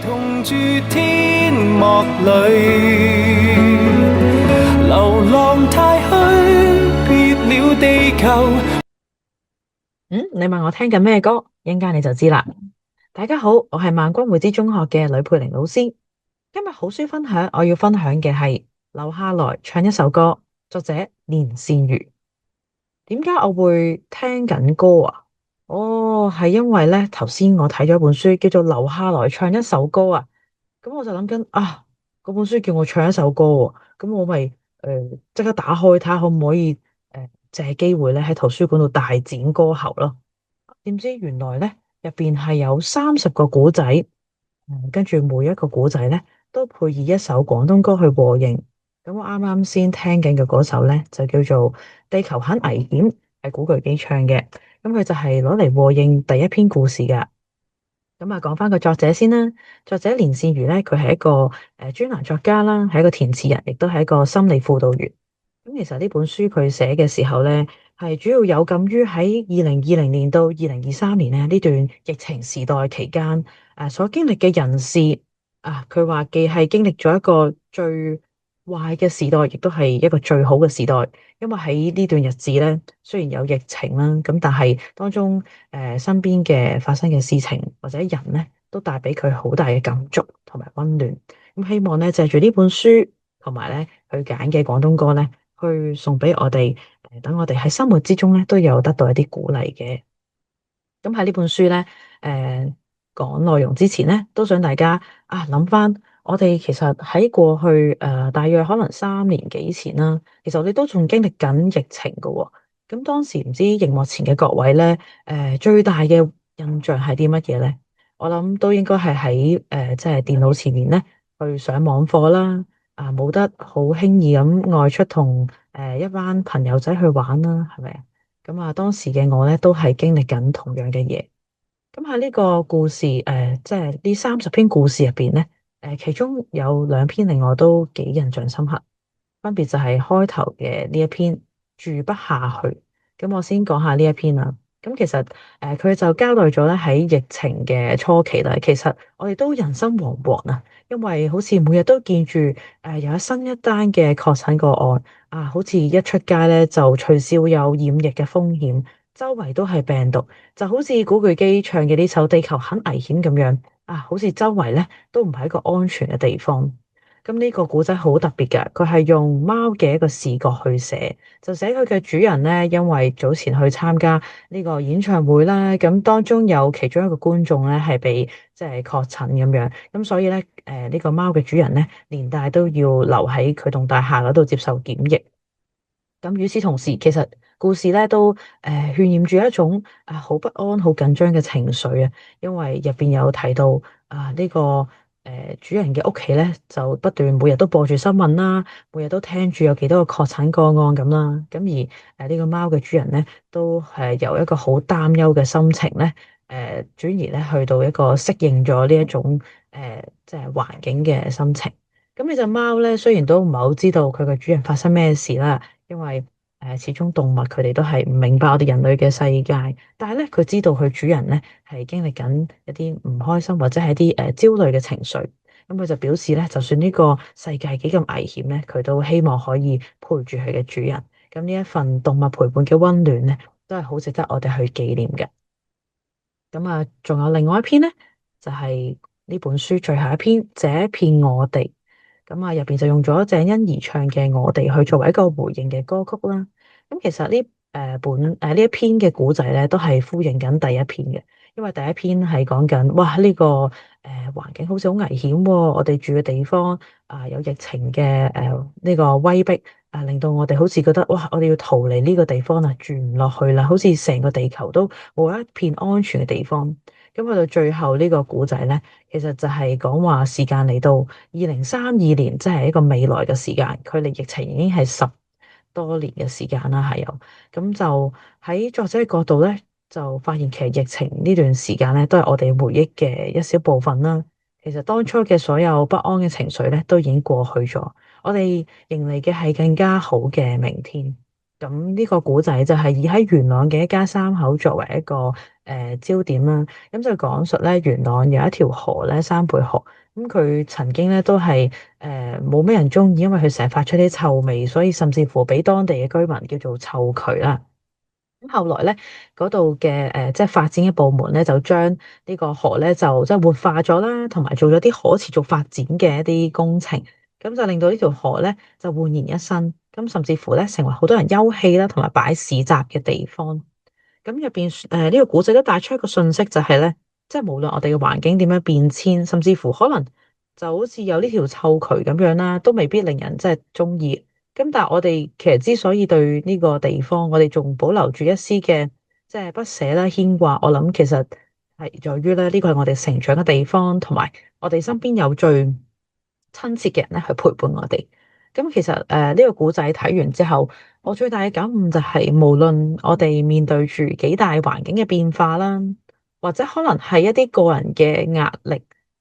同住天幕裏，流浪太虛，別了地球。你問我聽緊咩歌，一陣間你就知啦。大家好，我係萬君匯知中學嘅呂佩玲老師。今日好書分享，我要分享嘅係留下來唱一首歌，作者連善如。點解我會聽緊歌啊？係因為咧頭先我睇咗本書，叫做《留下來唱一首歌》啊。咁我就諗緊啊，嗰本書叫我唱一首歌喎，咁我咪即刻打開睇下可唔可以借機會咧喺圖書館度大展歌喉咯。點知原來咧入邊係有30個古仔，跟住每一個古仔咧都配以一首廣東歌去和應。咁我啱啱先聽緊嘅嗰首咧就叫做《地球很危險》，係古巨基唱嘅。咁佢就係攞嚟和應第一篇故事噶。咁啊，講翻個作者先啦。作者連善如咧，佢係一個專欄作家啦，係一個填詞人，亦都係一個心理輔導員。咁其實呢本書佢寫嘅時候咧，係主要有感於喺2020年到2023年咧呢段疫情時代期間，所經歷嘅人事啊，佢話既係經歷咗一個最壞嘅時代，亦都係一個最好嘅時代。因為喺呢段日子咧，雖然有疫情啦，咁但係當中身邊嘅發生嘅事情或者人咧，都帶俾佢好大嘅感觸同埋溫暖。咁希望咧借住呢本書同埋咧佢揀嘅廣東歌咧，去送俾我哋，等我哋喺生活之中咧都有得到一啲鼓勵嘅。咁喺呢本書咧，講內容之前咧，都想大家諗翻，我哋其實喺過去大約可能3年幾前啦，其實我哋都仲經歷緊疫情㗎喎。咁當時唔知熒幕前嘅各位咧，最大嘅印象係啲乜嘢咧？我諗都應該係喺即係電腦前面咧去上網課啦，冇得好輕易咁外出同一班朋友仔去玩啦，係咪啊？咁當時嘅我咧都係經歷緊同樣嘅嘢。咁喺呢個故事，即係呢30篇故事入邊咧，其中有2篇令我都幾印象深刻，分別就係開頭嘅呢一篇住不下去。咁我先講下呢一篇啦。咁其實佢就交代咗咧喺疫情嘅初期啦，其實我哋都人心惶惶啊，因為好似每日都見住有新一單嘅確診個案啊，好似一出街咧就隨時會有染疫嘅風險，周圍都係病毒，就好似古巨基唱嘅呢首《地球很危險》咁樣啊，好似周圍咧都唔係一個安全嘅地方。咁呢個古仔好特別嘅，佢係用貓嘅一個視覺去寫，就寫佢嘅主人咧，因為早前去參加呢個演唱會啦，咁當中有其中一個觀眾咧係被即係確診咁樣，咁所以咧呢個貓嘅主人咧連帶都要留喺佢棟大廈嗰度接受檢疫。咁與此同時，其實故事咧都渲染住一種好不安、好緊張嘅情緒啊，因為入邊有提到呢個主人嘅屋企咧就不斷每日都播住新聞啦，每日都聽住有幾多個確診個案咁啦，咁而呢個貓嘅主人咧都係由一個好擔憂嘅心情咧轉移咧去到一個適應咗呢一種即係環境嘅心情。咁呢隻貓咧雖然都唔係好知道佢嘅主人發生咩事啦。因為始終動物佢哋都係唔明白我哋人類嘅世界，但係咧佢知道佢主人咧係經歷緊一啲唔開心或者係一啲焦慮嘅情緒，咁佢就表示咧，就算呢個世界幾咁危險咧，佢都希望可以陪住佢嘅主人。咁呢一份動物陪伴嘅溫暖咧，都係好值得我哋去紀念嘅。咁仲有另外一篇咧，就係呢本書最後一篇，這片我哋。咁入邊就用咗鄭欣宜唱嘅《我哋》去作為一個回應嘅歌曲啦。咁其實呢一篇嘅古仔咧，都係呼應緊第一篇嘅，因為第一篇係講緊哇呢個環境好似好危險喎，我哋住嘅地方有疫情嘅呢個威逼令到我哋好似覺得哇，我哋要逃離呢個地方啦，住唔落去啦，好似成個地球都冇一片安全嘅地方。咁去到最後呢個古仔咧，其實就係講話時間嚟到2032年，即係一個未來嘅時間，距離疫情已經係10多年嘅時間啦，係有。咁就喺作者嘅角度咧，就發現其實疫情呢段時間咧，都係我哋回憶嘅一小部分啦。其實當初嘅所有不安嘅情緒咧，都已經過去咗，我哋迎嚟嘅係更加好嘅明天。咁呢個古仔就係以喺元朗嘅一家三口作為一個焦點啦。咁就講述咧元朗有一條河咧，山貝河。咁佢曾經咧都係冇咩人中意，因為佢成日發出啲臭味，所以甚至乎俾當地嘅居民叫做臭渠啦。咁後來咧，嗰度嘅即係發展嘅部門咧，就將呢個河咧就即係活化咗啦，同埋做咗啲可持續發展嘅一啲工程，咁就令到呢條河咧就煥然一新，咁甚至乎咧成為好多人休憩啦，同埋擺市集嘅地方。咁入邊呢個古仔都帶出一個訊息，就係咧，即係無論我哋嘅環境點樣變遷，甚至乎可能就好似有呢條臭渠咁樣啦，都未必令人即係中意。咁但係我哋其實之所以對呢個地方，我哋仲保留住一絲嘅即係不捨啦、牽掛，我諗其實係在於咧，呢個係我哋成長嘅地方，同埋我哋身邊有最親切嘅人咧去陪伴我哋。咁其實呢個古仔睇完之後，我最大嘅感悟就係，無論我哋面對住幾大環境嘅變化啦，或者可能係一啲個人嘅壓力，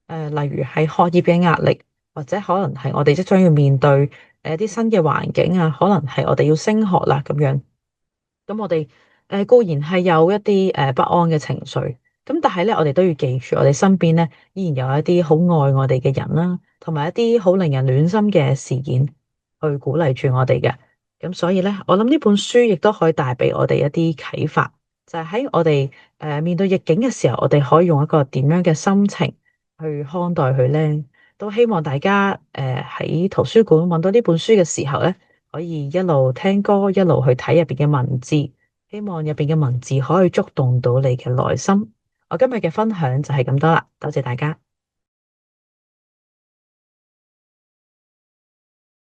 例如係學業嘅壓力，或者可能係我哋即將要面對一啲新嘅環境啊，可能係我哋要升學啦咁樣。咁我哋固然係有一啲不安嘅情緒，咁但係咧，我哋都要記住，我哋身邊咧依然有一啲好愛我哋嘅人啦，同埋一啲好令人暖心嘅事件去鼓勵住我哋嘅。咁所以咧，我諗呢本書亦都可以帶俾我哋一啲啟發，就係喺我哋面對逆境嘅時候，我哋可以用一個點樣嘅心情去看待佢咧？都希望大家喺圖書館揾到呢本書嘅時候咧，可以一路聽歌，一路去睇入邊嘅文字，希望入邊嘅文字可以觸動到你嘅內心。我今日嘅分享就係咁多啦，多謝大家。